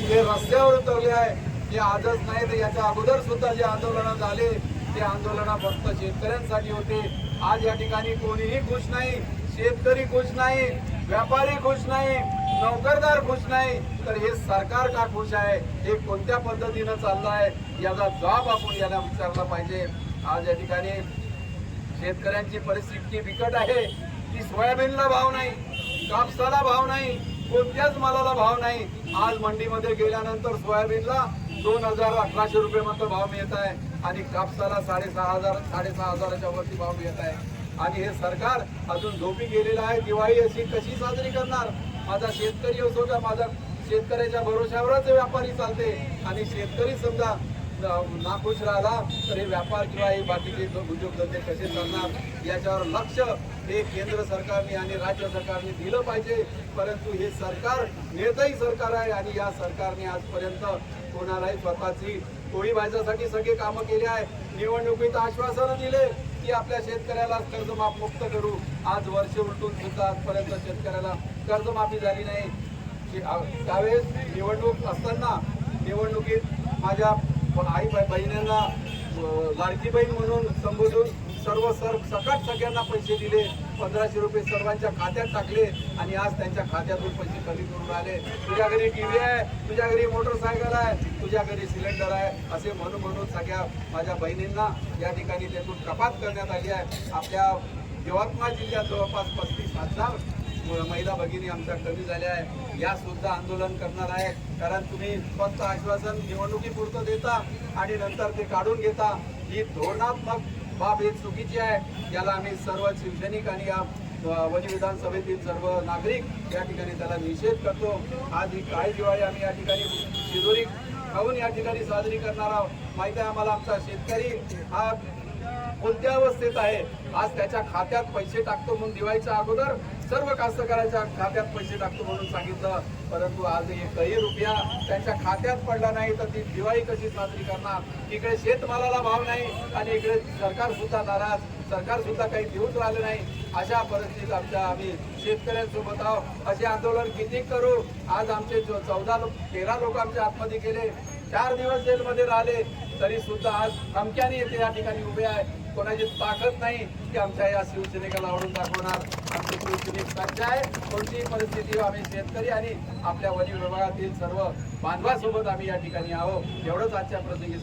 ते रस्त्यावर उतरले आहे. हे आजच नाही तर याच्या अगोदर सुद्धा जे आंदोलन झाले ते आंदोलन फक्त शेतकऱ्यांसाठी होते. आज या ठिकाणी कोणीही खुश नाही. शेतकरी खुश नाही, व्यापारी खुश नाही, नोकरदार खुश नाही, तर हे सरकार का खुश आहे? हे कोणत्या पद्धतीनं चाललं आहे याचा जबाब आपण याला विचारला पाहिजे. आज या ठिकाणी शेतकऱ्यांची परिस्थिती बिकट आहे. की सोयाबीनला भाव नाही, कापसाला भाव नाही, कोणत्याच मालाला भाव नाही. आज मंडीमध्ये गेल्यानंतर सोयाबीनला 2,000-1,800 रुपये मात्र भाव मिळत आहे आणि कापसाला 6,500-6,500च्या वरती भाव मिळत आहे. आणि हे सरकार अजून झोपी गेलेलं आहे. दिवाळी अशी कशी साजरी करणार? माझा शेतकरी असो का माझा शेतकऱ्याच्या भरोश्यावरच व्यापारी चालते आणि शेतकरी समजा नाखुश राहिला तर हे व्यापार किंवा हे बाकीचे उद्योगधंदे कसे चालणार याच्यावर लक्ष हे केंद्र सरकारने आणि राज्य सरकारने दिलं पाहिजे. परंतु हे सरकार नेतही सरकार आहे आणि या सरकारने आजपर्यंत कोणालाही स्वतःची पोळी भाजण्यासाठी सगळे कामं केले आहे. निवडणुकीत आश्वासनं दिले की आपल्या शेतकऱ्याला कर्जमाफ मुक्त करू. आज वर्ष उलटून सुद्धा आजपर्यंत शेतकऱ्याला कर्जमाफी झाली नाही. त्यावेळेस निवडणूक असताना निवडणुकीत माझ्या आई बहिणींना लाडकी बहीण म्हणून संबोधून सकट सगळ्यांना पैसे दिले. 1,500 रुपये सर्वांच्या खात्यात टाकले आणि आज त्यांच्या खात्यातून पैसे कमी करून आले. तुझ्या घरी टीव्ही आहे, तुझ्या घरी मोटरसायकल आहे, तुझ्या घरी सिलेंडर आहे असे म्हणून सगळ्या माझ्या बहिणींना या ठिकाणी त्यातून कपात करण्यात आली आहे. आपल्या यवतमाळ जिल्ह्यात जवळपास 35,000 महिला भगिनी आमच्या कमी झाल्या आहे. या सुद्धा आंदोलन करणार आहे. कारण तुम्ही फक्त आश्वासन निवडणुकीपुरतं देता आणि नंतर ते काढून घेता. ही धोरणात्मक बाब ही चुकीची आहे. याला आम्ही सर्व शिवसैनिक आणि या वनी विधानसभेतील सर्व नागरिक या ठिकाणी त्याला निषेध करतो. आज ही काळी दिवाळी आम्ही या ठिकाणी शिदोरी खाऊन या ठिकाणी साजरी करणार आहोत. माहिती आहे आम्हाला आमचा शेतकरी हा कोणत्या अवस्थेत आहे. आज त्याच्या खात्यात पैसे टाकतो म्हणून दिवाळीच्या अगोदर सर्व कास्तकारांच्या खात्यात पैसे टाकतो म्हणून सांगितलं. परंतु आज एकही रुपया त्यांच्या खात्यात पडला नाही तर ती दिवाळी कशी साजरी करणार? इकडे शेतमालाला भाव नाही आणि इकडे सरकार सुद्धा नाराज, सरकार सुद्धा काही देऊच राहिलं नाही. अशा परिस्थितीत आम्ही शेतकऱ्यांसोबत आहोत. असे आंदोलन किती करू? आज आमचे 13 लोक आमच्या आतमध्ये गेले, 4 दिवस जेलमध्ये राहिले, तरी सुद्धा आज धमक्याने येते या ठिकाणी उभे आहे. कोणाची ताकद नाही की आमच्या या शिवसैनिकाला आवडून दाखवणार. आमची शिवसैनिक सज्ज आहे. कोणतीही परिस्थिती आम्ही शेतकरी आणि आपल्या वनी विभागातील सर्व बांधवासोबत आम्ही या ठिकाणी आहोत. एवढंच आजच्या प्रसंगी